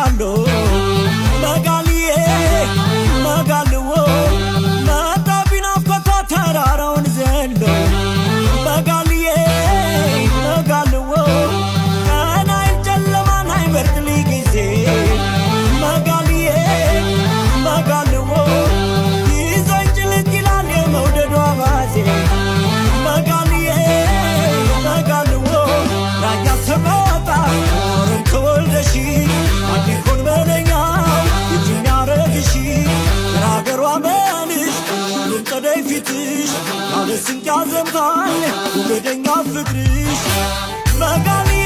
መጋሎ መጋልዬ መጋልዎ መጣ ቢናፍቆቷ ተራራውን ዘሎ መጋልዬ መጋልዎ ቀናይን ጨለማን አይበርድልኝ ጊዜ መጋልዬ መጋልዎ ይዞኝ ጭልጥ ይላል የመውደዷ ባዜ መጋልዬ መጋልዎ ራያ ሰመጣ ኖርን ተወልደሽ አዲኮን በለኛው የሚያረግሽ ራገሯ መንሽ ሁሉም ጸደይ ፊትሽ ያለ ስንቅ ያዘምታል ውበደኛ ፍቅርሽ መጋልዬ